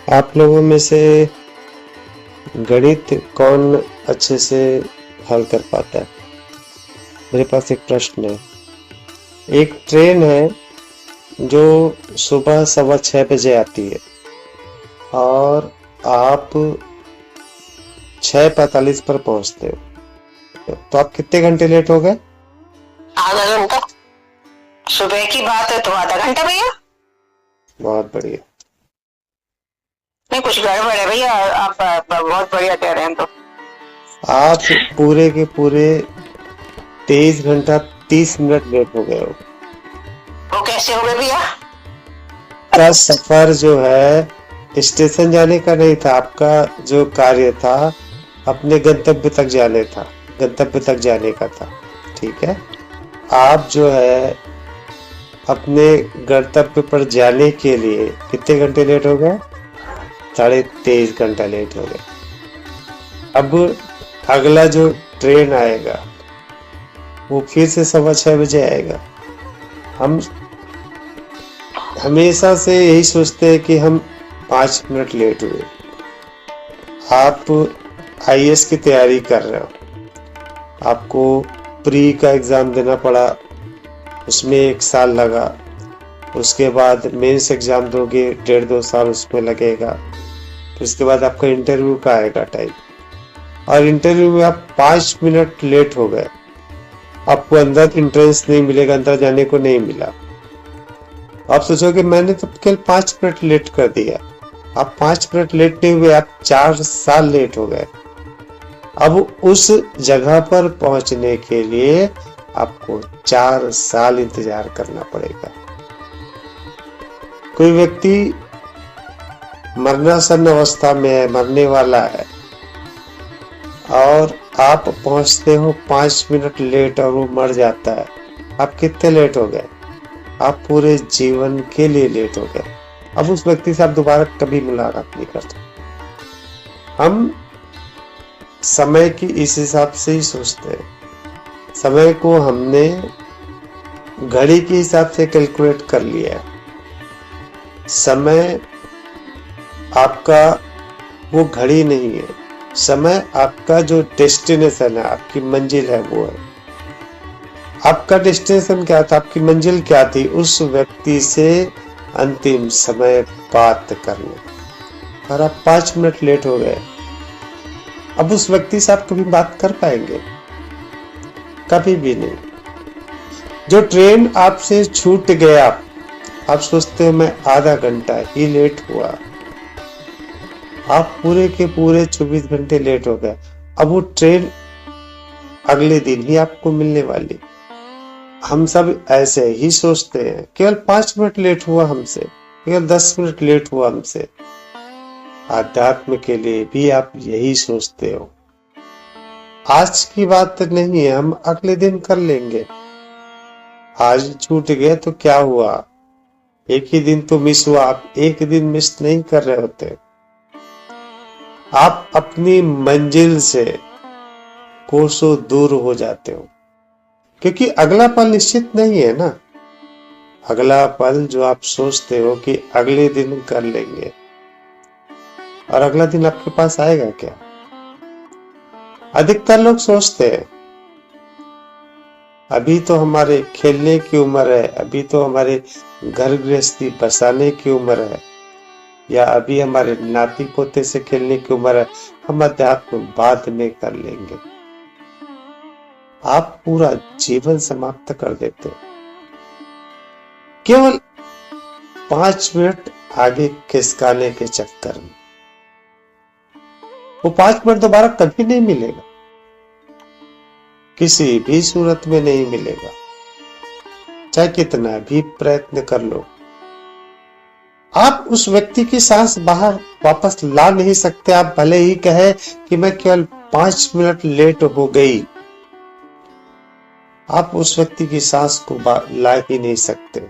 आप लोगों में से गणित कौन अच्छे से हल कर पाता है? मेरे पास एक प्रश्न है। एक ट्रेन है जो सुबह 6:15 बजे आती है और आप 6:45 पर पहुंचते हो, तो आप कितने घंटे लेट हो गए? आधा घंटा। सुबह की बात है तो आधा घंटा भैया। बहुत बढ़िया। नहीं, कुछ गड़बड़ है भैया। आप बहुत बढ़िया कह रहे हैं। तो आप पूरे के पूरे 23 घंटा 30 मिनट लेट हो गए हो। वो कैसे हो गए भैया? का सफर जो है स्टेशन जाने का नहीं था, आपका जो कार्य था अपने गंतव्य तक जाने का था। ठीक है, आप जो है अपने गंतव्य पर जाने के लिए कितने घंटे लेट हो गए? 23.5 घंटा लेट हो गए। अब अगला जो ट्रेन आएगा वो फिर से 6:15 बजे आएगा। हम हमेशा से यही सोचते हैं कि हम 5 मिनट लेट हुए। आप आईएएस की तैयारी कर रहे हो, आपको प्री का एग्जाम देना पड़ा, उसमें 1 साल लगा। उसके बाद मेंस एग्जाम दोगे, 1.5-2 साल उसमें लगेगा। फिर उसके बाद आपका इंटरव्यू का आएगा टाइम, और इंटरव्यू में आप 5 मिनट लेट हो गए। आपको अंदर एंट्रेंस नहीं मिलेगा, अंदर जाने को नहीं मिला। आप सोचोगे मैंने तो केवल 5 मिनट लेट कर दिया। आप 5 मिनट लेट नहीं हुए, आप 4 साल लेट हो गए। अब उस जगह पर पहुंचने के लिए आपको 4 साल इंतजार करना पड़ेगा। कोई व्यक्ति मरणासन अवस्था में है, मरने वाला है, और आप पहुंचते हो 5 मिनट लेट और वो मर जाता है। आप कितने लेट हो गए? आप पूरे जीवन के लिए लेट हो गए। अब उस व्यक्ति से आप दोबारा कभी मुलाकात नहीं कर सकते। हम समय की इस हिसाब से ही सोचते हैं। समय को हमने घड़ी के हिसाब से कैलकुलेट कर लिया है। समय आपका वो घड़ी नहीं है, समय आपका जो डेस्टिनेशन है, आपकी मंजिल है, वो है। आपका डेस्टिनेशन क्या था, आपकी मंजिल क्या थी? उस व्यक्ति से अंतिम समय बात करना, और आप 5 मिनट लेट हो गए। अब उस व्यक्ति से आप कभी बात कर पाएंगे? कभी भी नहीं। जो ट्रेन आपसे छूट गया, आप सोचते हो मैं आधा घंटा ही लेट हुआ, आप पूरे के पूरे 24 घंटे लेट हो गए। अब वो ट्रेन अगले दिन ही आपको मिलने वाली। हम सब ऐसे ही सोचते हैं, केवल 5 मिनट लेट हुआ हमसे, केवल 10 मिनट लेट हुआ हमसे। आध्यात्म के लिए भी आप यही सोचते हो। आज की बात नहीं है, हम अगले दिन कर लेंगे। आज छूट गए तो क्या हुआ, एक ही दिन तो मिस हुआ, आप एक दिन मिस नहीं कर रहे होते। आप अपनी मंजिल से कोसों दूर हो जाते हो, क्योंकि अगला पल निश्चित नहीं है ना। अगला पल जो आप सोचते हो कि अगले दिन कर लेंगे, और अगला दिन आपके पास आएगा क्या? अधिकतर लोग सोचते हैं अभी तो हमारे खेलने की उम्र है, अभी तो हमारे घर गृहस्थी बसाने की उम्र है, या अभी हमारे नाती पोते से खेलने की उम्र है, हम अध्यात्म बाद में कर लेंगे। आप पूरा जीवन समाप्त कर देते केवल 5 मिनट आगे खिसकाने के चक्कर में। वो 5 मिनट दोबारा कभी नहीं मिलेगा, किसी भी सूरत में नहीं मिलेगा, चाहे कितना भी प्रयत्न कर लो। आप उस व्यक्ति की सांस बाहर वापस ला नहीं सकते। आप भले ही कहे कि मैं केवल 5 मिनट लेट हो गई, आप उस व्यक्ति की सांस को ला ही नहीं सकते।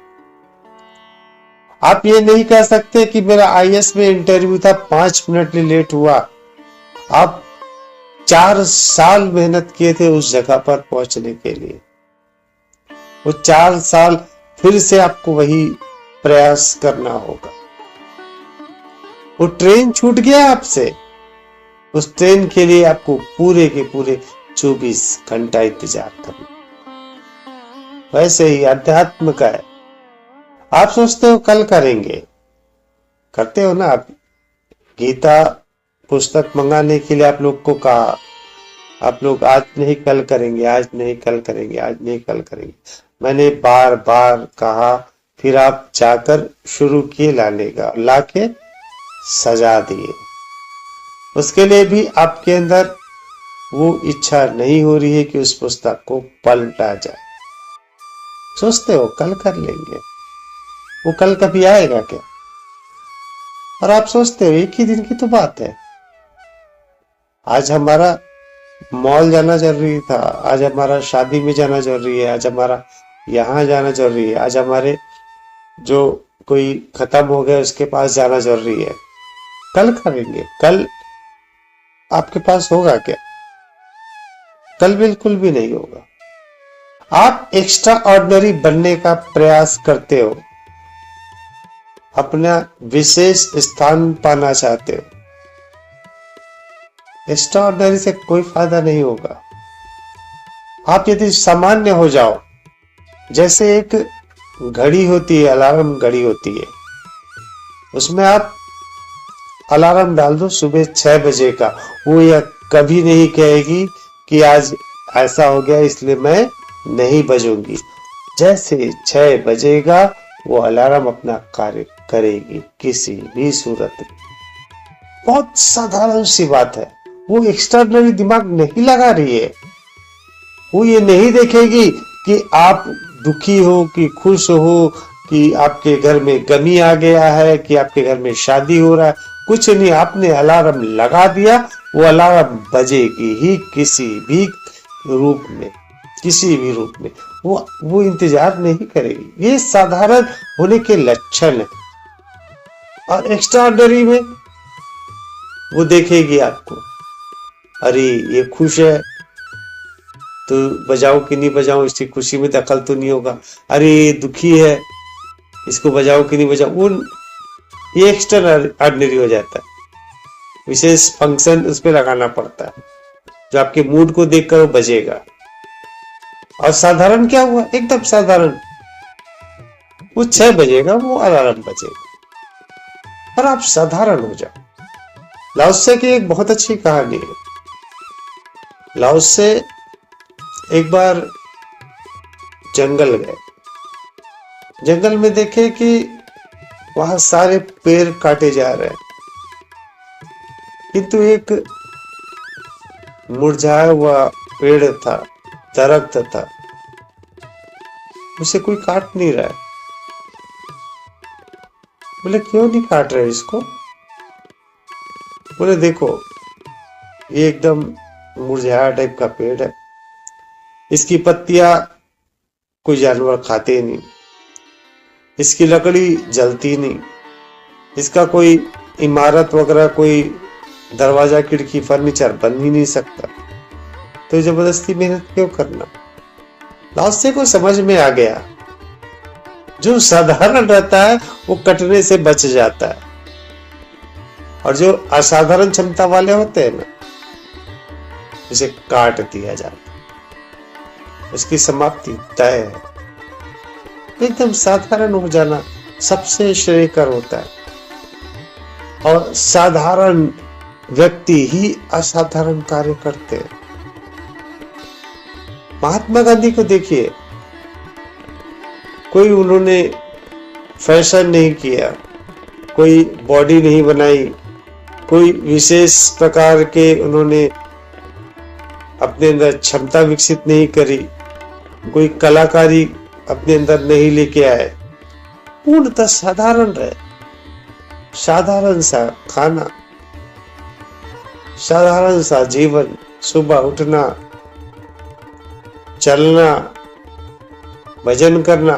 आप ये नहीं कह सकते कि मेरा आईएएस में इंटरव्यू था, 5 मिनट लेट हुआ। आप 4 साल मेहनत किए थे उस जगह पर पहुंचने के लिए। वो 4 साल फिर से आपको वही प्रयास करना होगा। वो ट्रेन छूट गया आपसे, उस ट्रेन के लिए आपको पूरे के पूरे 24 घंटा इंतजार करना। वैसे ही अध्यात्म का है, आप सोचते हो कल करेंगे, करते हो ना आप। गीता पुस्तक मंगाने के लिए आप लोग को कहा, आप लोग आज नहीं कल करेंगे, आज नहीं कल करेंगे, आज नहीं कल करेंगे, मैंने बार बार कहा, फिर आप जाकर शुरू किए लाने का, लाके सजा दिए। उसके लिए भी आपके अंदर वो इच्छा नहीं हो रही है कि उस पुस्तक को पलटा जाए। सोचते हो कल कर लेंगे, वो कल कभी आएगा क्या? और आप सोचते हो एक ही दिन की तो बात है। आज हमारा मॉल जाना जरूरी था, आज हमारा शादी में जाना जरूरी है, आज हमारा यहाँ जाना जरूरी है, आज हमारे जो कोई खत्म हो गया उसके पास जाना जरूरी है। कल करेंगे, कल आपके पास होगा क्या? कल बिल्कुल भी नहीं होगा। आप एक्स्ट्रा ऑर्डिनरी बनने का प्रयास करते हो, अपना विशेष स्थान पाना चाहते हो। एक्स्ट्रा ऑर्डिनरी से कोई फायदा नहीं होगा। आप यदि सामान्य हो जाओ, जैसे एक घड़ी होती है, अलार्म घड़ी होती है, उसमें आप अलार्म डाल दो सुबह 6 बजे का, वो यह कभी नहीं कहेगी कि आज ऐसा हो गया इसलिए मैं नहीं बजूंगी। जैसे 6 बजेगा वो अलार्म अपना कार्य करेगी किसी भी सूरत में। बहुत साधारण सी बात है, वो एक्स्ट्राऑर्डिनरी दिमाग नहीं लगा रही है। वो ये नहीं देखेगी कि आप दुखी हो कि खुश हो, कि आपके घर में गमी आ गया है, कि आपके घर में शादी हो रहा है, कुछ नहीं। आपने अलार्म लगा दिया, वो अलार्म बजेगी ही किसी भी रूप में, किसी भी रूप में। वो इंतजार नहीं करेगी। ये साधारण होने के लक्षण है। और एक्स्ट्राऑर्डिनरी में वो देखेगी आपको, अरे ये खुश है तो बजाओ कि नहीं बजाओ, इसकी खुशी में दखल तो नहीं होगा। अरे ये दुखी है, इसको बजाओ कि नहीं बजाओ। ये एक्स्ट्रा ऑर्डिनरी हो जाता है। विशेष फंक्शन उस पर लगाना पड़ता है, जो आपके मूड को देखकर वो बजेगा। और साधारण क्या हुआ? एकदम साधारण, वो 6 बजेगा, वो अलार्म बजेगा। और आप साधारण हो जाओ। लाओत्से की एक बहुत अच्छी कहानी है। लाओत्से एक बार जंगल गए। जंगल में देखे कि वहां सारे पेड़ काटे जा रहे हैं, किंतु एक मुरझाया हुआ पेड़ था, दरख्त था, उसे कोई काट नहीं रहा है। बोले क्यों नहीं काट रहे इसको? बोले देखो ये एकदम मुरझाया टाइप का पेड़ है, इसकी पत्तियां कोई जानवर खाते नहीं, इसकी लकड़ी जलती नहीं, इसका कोई इमारत वगैरह, कोई दरवाजा खिड़की फर्नीचर बन ही नहीं सकता, तो जबरदस्ती मेहनत क्यों करना? लाओत्से को समझ में आ गया, जो साधारण रहता है वो कटने से बच जाता है, और जो असाधारण क्षमता वाले होते हैं ना, उसे काट दिया जाता है, उसकी समाप्ति तय है। एकदम साधारण हो जाना सबसे श्रेयकर होता है। और साधारण व्यक्ति ही असाधारण कार्य करते हैं। महात्मा गांधी को देखिए, कोई उन्होंने फैशन नहीं किया, कोई बॉडी नहीं बनाई, कोई विशेष प्रकार के उन्होंने अपने अंदर क्षमता विकसित नहीं करी, कोई कलाकारी अपने अंदर नहीं लेके आए। पूर्णतः साधारण रहे, साधारण सा खाना, साधारण सा जीवन, सुबह उठना, चलना, भजन करना,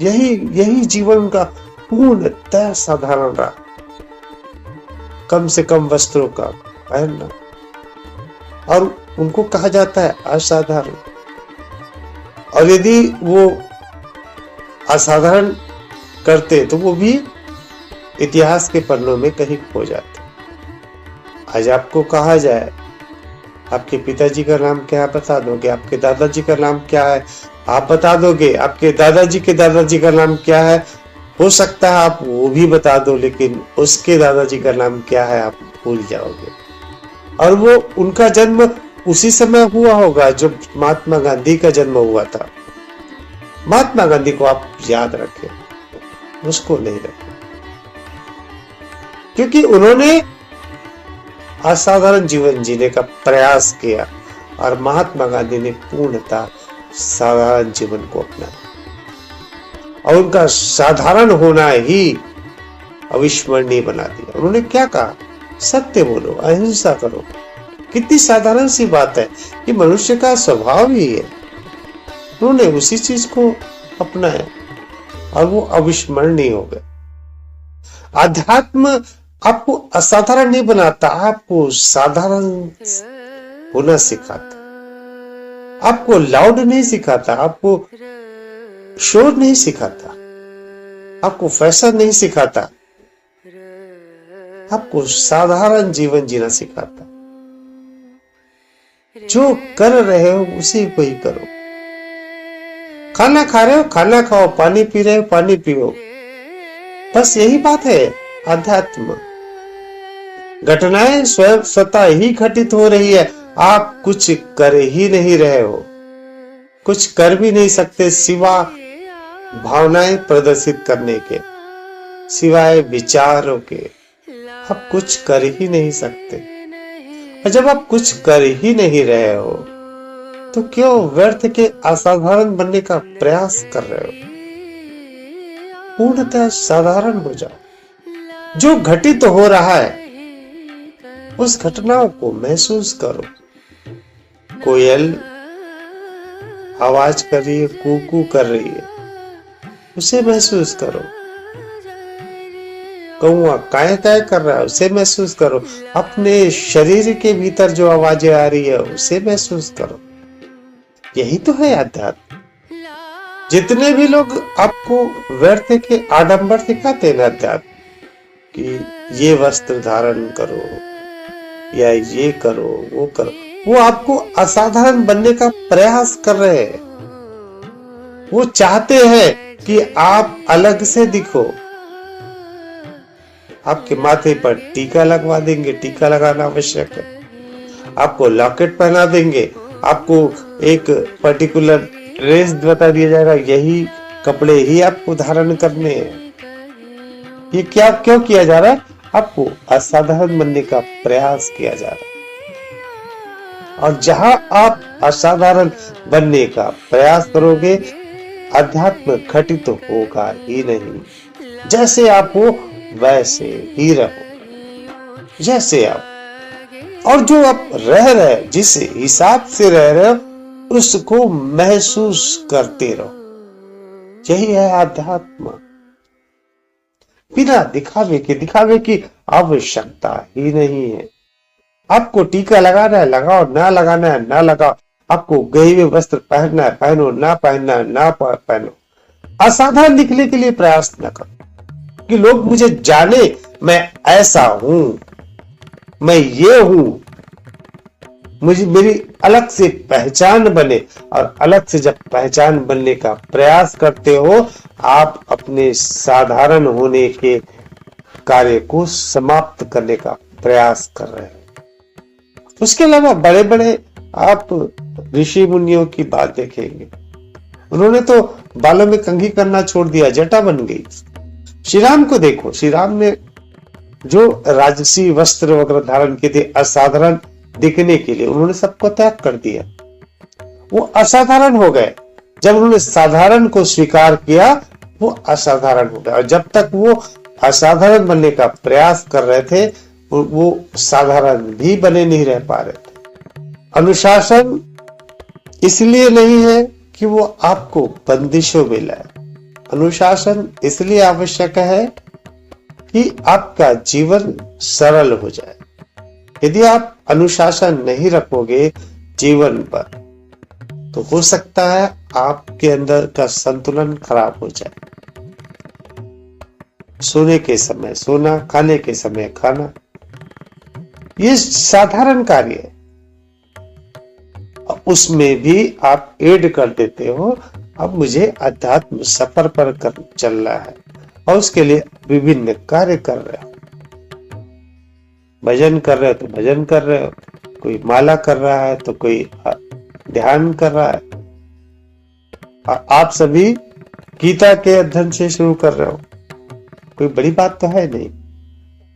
यही जीवन का पूर्णतः साधारण रहा। कम से कम वस्त्रों का पहनना, और उनको कहा जाता है असाधारण। और यदि वो असाधारण करते तो वो भी इतिहास के पन्नों में कहीं खो जाते। आज आपको कहा जाए आपके पिताजी का नाम क्या है बता दोगे, आपके दादाजी का नाम क्या है आप बता दोगे, आपके दादाजी के दादाजी का नाम क्या है हो सकता है आप वो भी बता दो, लेकिन उसके दादाजी का नाम क्या है आप भूल जाओगे। और वो उनका जन्म उसी समय हुआ होगा जब महात्मा गांधी का जन्म हुआ था। महात्मा गांधी को आप याद रखें, उसको नहीं रखें, क्योंकि उन्होंने असाधारण जीवन जीने का प्रयास किया और महात्मा गांधी ने पूर्णतः साधारण जीवन को अपनाया और उनका साधारण होना ही अविस्मरणीय बना दिया। उन्होंने क्या कहा, सत्य बोलो, अहिंसा करो। कितनी साधारण सी बात है, ये मनुष्य का स्वभाव ही है। उन्होंने उसी चीज को अपनाया और वो अविस्मरणीय हो गए। अध्यात्म आपको असाधारण नहीं बनाता, आपको साधारण होना सिखाता, आपको लाउड नहीं सिखाता, आपको शोर नहीं सिखाता, आपको फैशन नहीं सिखाता, आपको साधारण जीवन जीना सिखाता। जो कर रहे हो उसी को ही करो। खाना खा रहे हो खाना खाओ, पानी पी रहे हो पानी पियो, बस यही बात है अध्यात्म। घटनाएं स्वतः ही घटित हो रही है, आप कुछ कर ही नहीं रहे हो, कुछ कर भी नहीं सकते सिवा भावनाएं प्रदर्शित करने के, सिवाय विचारों के आप कुछ कर ही नहीं सकते। और जब आप कुछ कर ही नहीं रहे हो तो क्यों व्यर्थ के असाधारण बनने का प्रयास कर रहे हो। पूर्णतः साधारण हो जाओ। जो घटित हो रहा है उस घटनाओं को महसूस करो। कोयल आवाज कर रही है, कूकू कर रही है, उसे महसूस करो। कौआ काय काय कर रहा है, उसे महसूस करो। अपने शरीर के भीतर जो आवाजें आ रही है उसे महसूस करो। यही तो है अध्यात्म। जितने भी लोग आपको व्यर्थ के आडंबर दिखाते हैं अध्यात्म कि ये वस्त्र धारण करो या ये करो वो करो, वो आपको असाधारण बनने का प्रयास कर रहे हैं। वो चाहते हैं कि आप अलग से दिखो। आपके माथे पर टीका लगवा देंगे, टीका लगाना आवश्यक है। आपको लॉकेट पहना देंगे, आपको एक पर्टिकुलर ड्रेस बता दिया जाएगा, यही कपड़े ही आपको धारण करने हैं। ये क्या क्यों किया जा रहा है? आपको असाधारण बनने का प्रयास किया जा रहा है। और जहां आप असाधारण बनने का प्रयास करोगे अध्यात्म घटित होगा ही नहीं। जैसे आप हो वैसे ही रहो, जैसे आप। और जो आप रह रहे हो, जिस हिसाब से रह रहे हो उसको महसूस करते रहो। यही है अध्यात्म। बिना दिखावे की आवश्यकता ही नहीं है। आपको टीका लगाना है लगाओ, ना लगाना है ना लगाओ। आपको गए हुए वस्त्र पहनना है पहनो, ना पहनना है ना पहनो। असाधारण दिखने के लिए प्रयास न करो कि लोग मुझे जाने मैं ऐसा हूं, मैं ये हूं, मुझे मेरी अलग से पहचान बने। और अलग से जब पहचान बनने का प्रयास करते हो आप अपने साधारण होने के कार्य को समाप्त करने का प्रयास कर रहे हैं। उसके अलावा बड़े बड़े आप ऋषि मुनियों की बात देखेंगे, उन्होंने तो बालों में कंघी करना छोड़ दिया, जटा बन गई। श्री राम को देखो, श्री राम ने जो राजसी वस्त्र वगैरह धारण किए थे असाधारण दिखने के लिए, उन्होंने सबको त्याग कर दिया। वो असाधारण हो गए। जब उन्होंने साधारण को स्वीकार किया वो असाधारण हो गया। और जब तक वो असाधारण बनने का प्रयास कर रहे थे वो साधारण भी बने नहीं रह पा रहे थे। अनुशासन इसलिए नहीं है कि वो आपको बंदिशों में लाए। अनुशासन इसलिए आवश्यक है कि आपका जीवन सरल हो जाए। यदि आप अनुशासन नहीं रखोगे जीवन पर तो हो सकता है आपके अंदर का संतुलन खराब हो जाए। सोने के समय सोना, खाने के समय खाना, ये साधारण कार्य है। उसमें भी आप ऐड कर देते हो, अब मुझे अध्यात्म सफर पर चलना है और उसके लिए विभिन्न कार्य कर रहे हो। भजन कर रहे हो तो भजन कर रहे हो, कोई माला कर रहा है तो कोई ध्यान कर रहा है। आप सभी गीता के अध्ययन से शुरू कर रहे हो, कोई बड़ी बात तो है नहीं।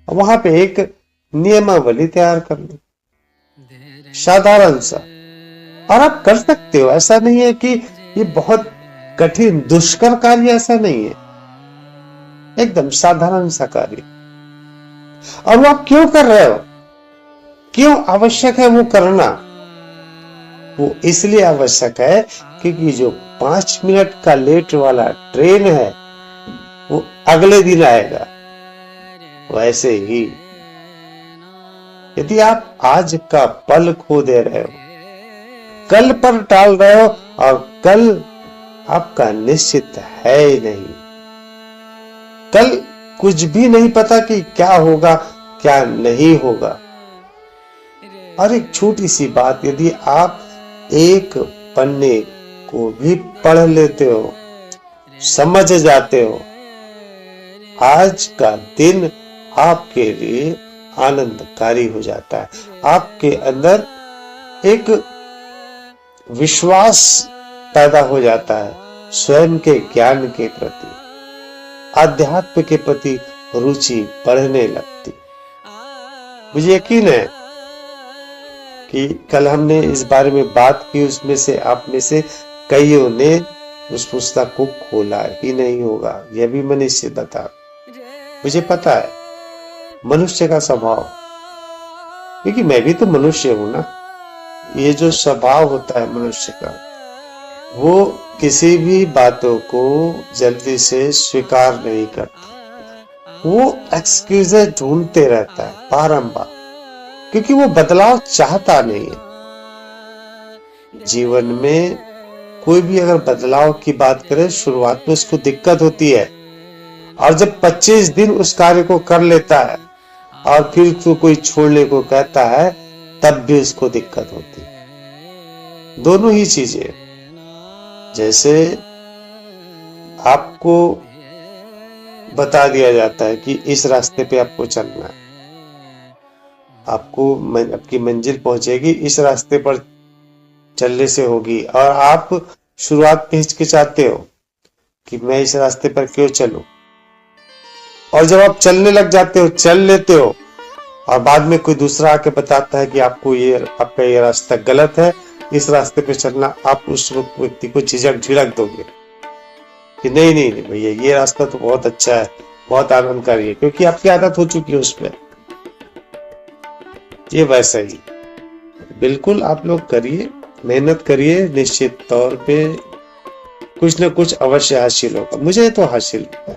वहां पे एक नियमावली तैयार कर लो, साधारण सा, और आप कर सकते हो। ऐसा नहीं है कि ये बहुत कठिन दुष्कर कार्य, ऐसा नहीं है, एकदम साधारण सा कार्य। और वो आप क्यों कर रहे हो, क्यों आवश्यक है वो करना? वो इसलिए आवश्यक है क्योंकि जो 5 मिनट का लेट वाला ट्रेन है वो अगले दिन आएगा। वैसे ही यदि आप आज का पल खो दे रहे हो, कल पर टाल रहे हो, और कल आपका निश्चित है ही नहीं। कल कुछ भी नहीं पता कि क्या होगा क्या नहीं होगा। और एक छोटी सी बात, यदि आप एक पन्ने को भी पढ़ लेते हो, समझ जाते हो, आज का दिन आपके लिए आनंदकारी हो जाता है। आपके अंदर एक विश्वास पैदा हो जाता है स्वयं के ज्ञान के प्रति, अध्यात्म के प्रति रुचि बढ़ने लगती। मुझे यकीन है कि कल हमने इस बारे में बात की, उसमें से आप में से कईयों ने उस पुस्तक को खोला ही नहीं होगा, यह भी मैं निश्चित बता। मुझे पता है मनुष्य का स्वभाव, क्योंकि मैं भी तो मनुष्य हूं ना। ये जो स्वभाव होता है मनुष्य का, वो किसी भी बातों को जल्दी से स्वीकार नहीं करता। वो एक्सक्यूजेस ढूंढते रहता है बारंबार, क्योंकि वो बदलाव चाहता नहीं है। जीवन में कोई भी अगर बदलाव की बात करे, शुरुआत में उसको दिक्कत होती है, और जब 25 दिन उस कार्य को कर लेता है और फिर उसको कोई छोड़ने को कहता है, तब भी उसको दिक्कत होती है। दोनों ही चीजें, जैसे आपको बता दिया जाता है कि इस रास्ते पे आपको चलना है, आपको आपकी मंजिल पहुंचेगी इस रास्ते पर चलने से होगी, और आप शुरुआत में हिचकिचाते हो कि मैं इस रास्ते पर क्यों चलूं, और जब आप चलने लग जाते हो, चल लेते हो, और बाद में कोई दूसरा आके बताता है कि आपको आपका ये रास्ता गलत है, इस रास्ते पे चलना, आप उस व्यक्ति को झिझक दोगे कि नहीं नहीं नहीं भैया, ये रास्ता तो बहुत अच्छा है, बहुत आनंदकारी है, क्योंकि आपकी आदत हो चुकी है उस पर। ये वैसा ही बिल्कुल आप लोग करिए, मेहनत करिए, निश्चित तौर पे कुछ न कुछ अवश्य हासिल होगा। मुझे तो हासिल होगा।